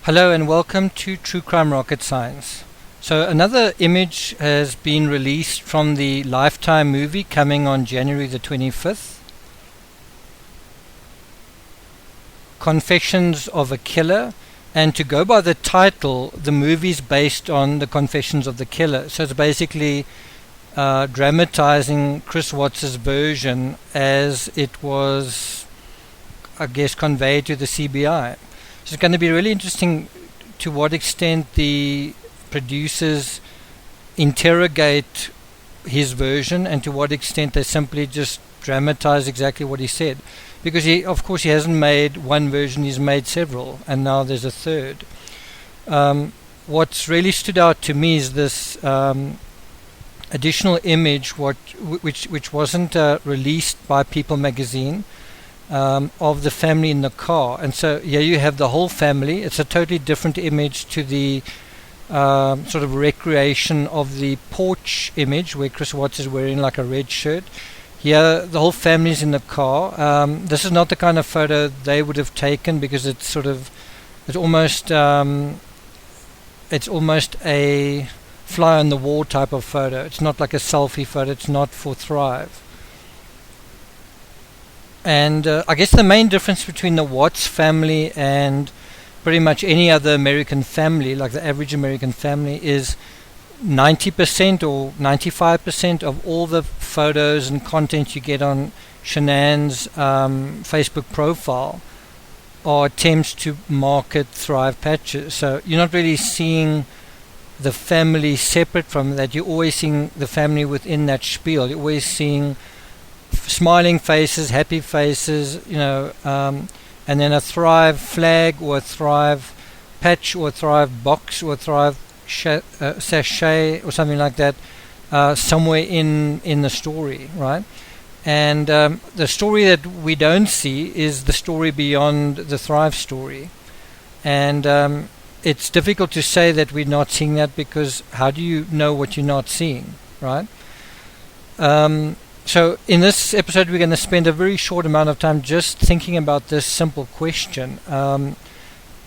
Hello and welcome to True Crime Rocket Science. So another image has been released from the Lifetime movie coming on January the 25th. Confessions of a Killer. And to go by the title, the movie is based on the Confessions of the Killer. So it's basically dramatizing Chris Watts' version as it was, I guess, conveyed to the CBI. So it's going to be really interesting to what extent the producers interrogate his version and to what extent they simply just dramatize exactly what he said. Because of course he hasn't made one version, he's made several, and now there's a third. What's really stood out to me is this additional image which wasn't released by People magazine, of the family in the car. And so here you have the whole family. It's a totally different image to the sort of recreation of the porch image where Chris Watts is wearing like a red shirt. Here the whole family's in the car. This is not the kind of photo they would have taken because it's almost a fly on the wall type of photo. It's not like a selfie photo. It's not for Thrive. And I guess the main difference between the Watts family and pretty much any other American family, like the average American family, is 90% or 95% of all the photos and content you get on Shanann's Facebook profile are attempts to market Thrive patches. So you're not really seeing the family separate from that. You're always seeing the family within that spiel. You're always seeing smiling faces, happy faces, and then a Thrive flag or a Thrive patch or a Thrive box or a Thrive sachet or something like that somewhere in the story, right? And the story that we don't see is the story beyond the Thrive story. And it's difficult to say that we're not seeing that because how do you know what you're not seeing, right? So in this episode we're going to spend a very short amount of time just thinking about this simple question.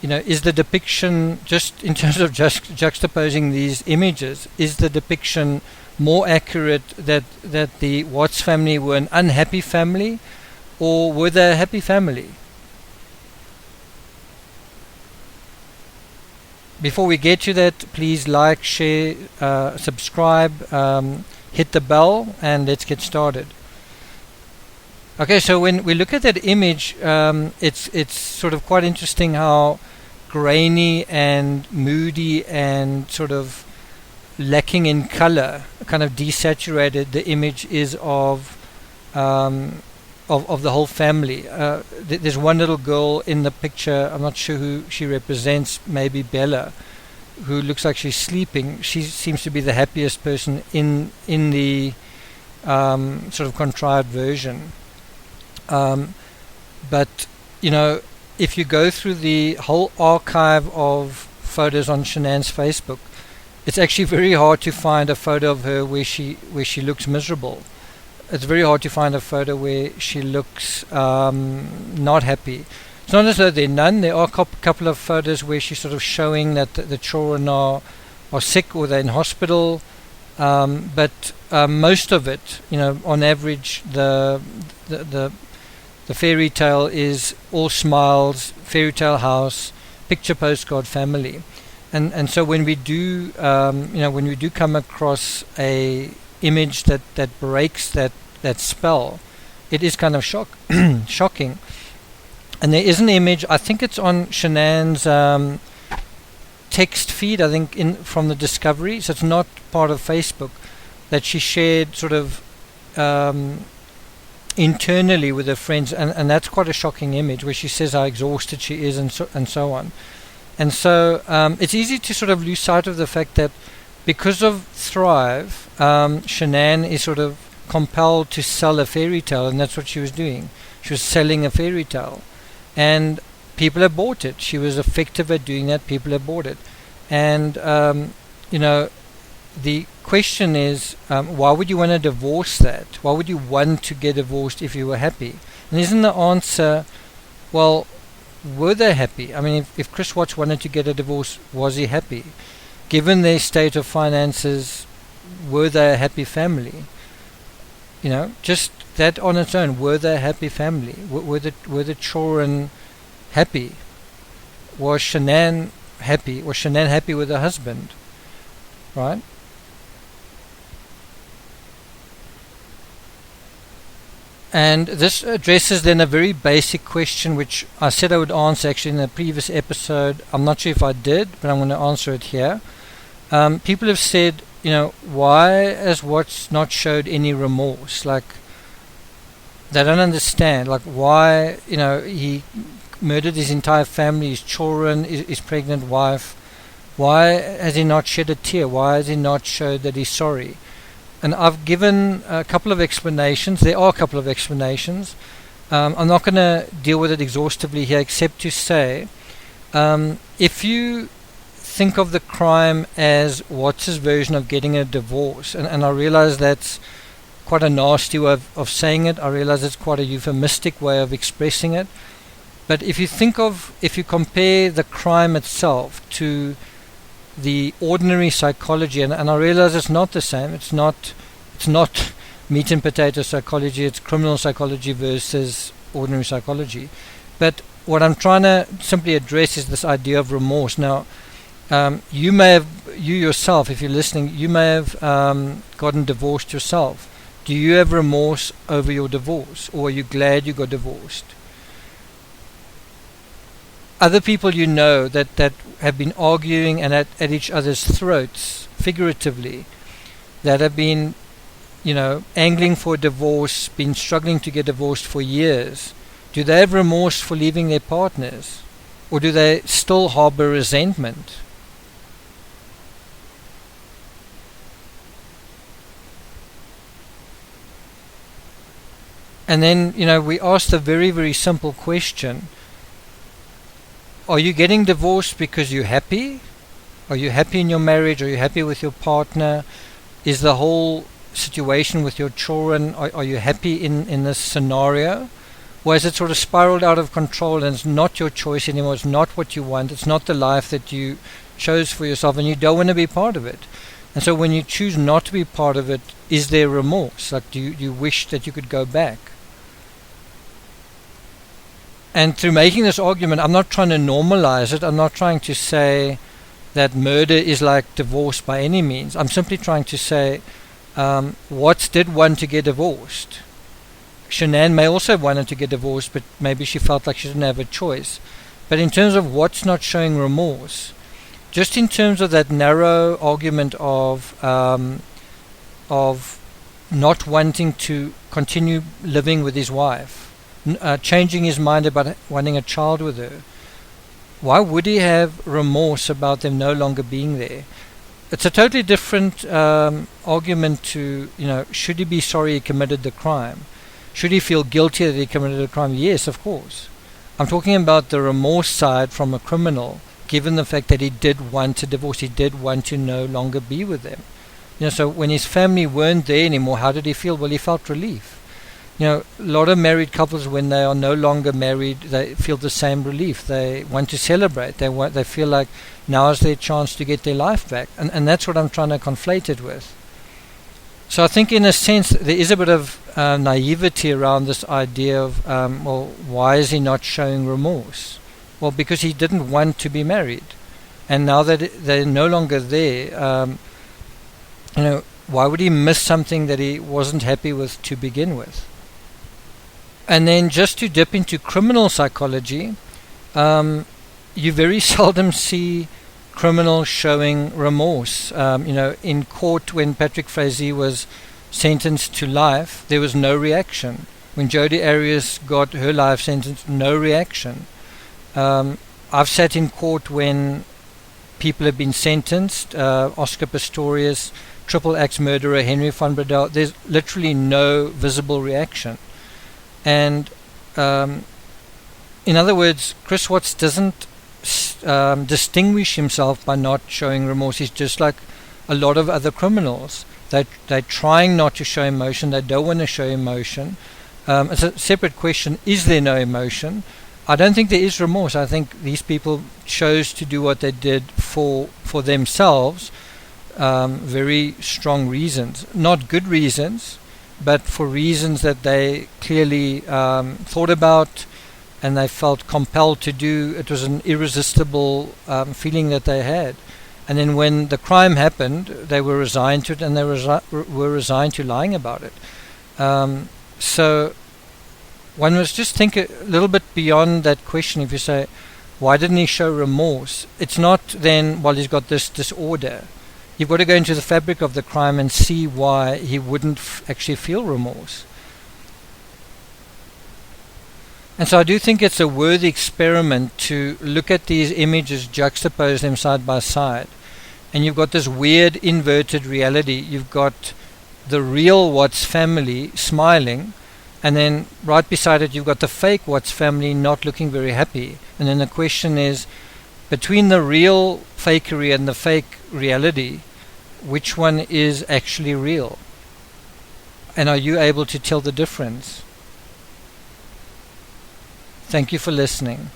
Is the depiction, just in terms of juxtaposing these images, is the depiction more accurate that the Watts family were an unhappy family, or were they a happy family? Before we get to that, please like, share, subscribe, hit the bell, and let's get started. Okay, so when we look at that image, it's sort of quite interesting how grainy and moody and sort of lacking in color, kind of desaturated the image is of the whole family. There's one little girl in the picture, I'm not sure who she represents, maybe Bella, who looks like she's sleeping. She seems to be the happiest person in the sort of contrived version. But if you go through the whole archive of photos on Shanann's Facebook, it's actually very hard to find a photo of her where she looks miserable. It's very hard to find a photo where she looks not happy. It's not as though there are none. There are a couple of photos where she's sort of showing that the children are sick or they're in hospital. But most of it, on average, the fairy tale is all smiles, fairy tale house, picture postcard family. And so when we do come across a image that breaks that spell, it is kind of shocking. And there is an image, I think it's on Shanann's text feed, I think from the Discovery, so it's not part of Facebook, that she shared sort of internally with her friends, and that's quite a shocking image where she says how exhausted she is and so on. And so it's easy to sort of lose sight of the fact that because of Thrive, Shanann is sort of compelled to sell a fairy tale, and that's what she was doing. She was selling a fairy tale. And people have bought it. She was effective at doing that. People have bought it. And, the question is, why would you want to divorce that? Why would you want to get divorced if you were happy? And isn't the answer, well, were they happy? I mean, if Chris Watts wanted to get a divorce, was he happy? Given their state of finances, were they a happy family? You know, just that on its own, were they a happy family? Were the children happy? Was Shanann happy? Was Shanann happy with her husband? Right? And this addresses then a very basic question, which I said I would answer actually in a previous episode. I'm not sure if I did, but I'm going to answer it here. People have said, you know, why has Watts not showed any remorse? Like, they don't understand, like, why, you know, he murdered his entire family, his children, his pregnant wife. Why has he not shed a tear? Why has he not showed that he's sorry? And I've given a couple of explanations. There are a couple of explanations. I'm not going to deal with it exhaustively here, except to say, if you think of the crime as Watts's version of getting a divorce, and I realize that's quite a nasty way of saying it. I realize it's quite a euphemistic way of expressing it. But if you compare the crime itself to the ordinary psychology, and I realize it's not the same. It's not meat and potato psychology. It's criminal psychology versus ordinary psychology. But what I'm trying to simply address is this idea of remorse. Now, you yourself, if you're listening, you may have gotten divorced yourself. Do you have remorse over your divorce, or are you glad you got divorced? Other people you know that have been arguing and at each other's throats, figuratively, that have been, you know, angling for a divorce, been struggling to get divorced for years, do they have remorse for leaving their partners? Or do they still harbor resentment? And then, you know, we asked a very, very simple question. Are you getting divorced because you're happy? Are you happy in your marriage? Are you happy with your partner? Is the whole situation with your children, are you happy in this scenario? Or has it sort of spiraled out of control and it's not your choice anymore? It's not what you want. It's not the life that you chose for yourself, and you don't want to be part of it. And so when you choose not to be part of it, is there remorse? Like, do you wish that you could go back? And through making this argument, I'm not trying to normalize it. I'm not trying to say that murder is like divorce by any means. I'm simply trying to say, Watts did want to get divorced. Shanann may also have wanted to get divorced, but maybe she felt like she didn't have a choice. But in terms of Watts not showing remorse, just in terms of that narrow argument of not wanting to continue living with his wife, changing his mind about wanting a child with her, why would he have remorse about them no longer being there? It's a totally different argument to, you know, should he be sorry he committed the crime? Should he feel guilty that he committed a crime? Yes, of course. I'm talking about the remorse side from a criminal, given the fact that he did want a divorce, he did want to no longer be with them. You know, so when his family weren't there anymore, how did he feel? Well, he felt relief. You know, a lot of married couples, when they are no longer married, they feel the same relief. They want to celebrate. They feel like now is their chance to get their life back. And that's what I'm trying to conflate it with. So I think in a sense there is a bit of naivety around this idea of, well, why is he not showing remorse? Well, because he didn't want to be married. And now that they're no longer there, you know, why would he miss something that he wasn't happy with to begin with? And then just to dip into criminal psychology, you very seldom see criminals showing remorse. You know, in court when Patrick Frazee was sentenced to life, there was no reaction. When Jodi Arias got her life sentence, no reaction. I've sat in court when people have been sentenced, Oscar Pistorius, triple axe murderer Henry van Bredel, there's literally no visible reaction. And in other words, Chris Watts doesn't distinguish himself by not showing remorse. He's just like a lot of other criminals. They're trying not to show emotion. They don't want to show emotion. It's a separate question. Is there no emotion? I don't think there is remorse. I think these people chose to do what they did for themselves. Very strong reasons, not good reasons, but for reasons that they clearly thought about and they felt compelled to do. It was an irresistible feeling that they had. And then when the crime happened, they were resigned to it, and they were resigned to lying about it. So one must just think a little bit beyond that question. If you say, why didn't he show remorse? It's not then, well, he's got this disorder. You've got to go into the fabric of the crime and see why he wouldn't actually feel remorse. And so I do think it's a worthy experiment to look at these images, juxtapose them side by side. And you've got this weird inverted reality. You've got the real Watts family smiling, and then right beside it you've got the fake Watts family not looking very happy. And then the question is, between the real fakery and the fake reality, which one is actually real? And are you able to tell the difference? Thank you for listening.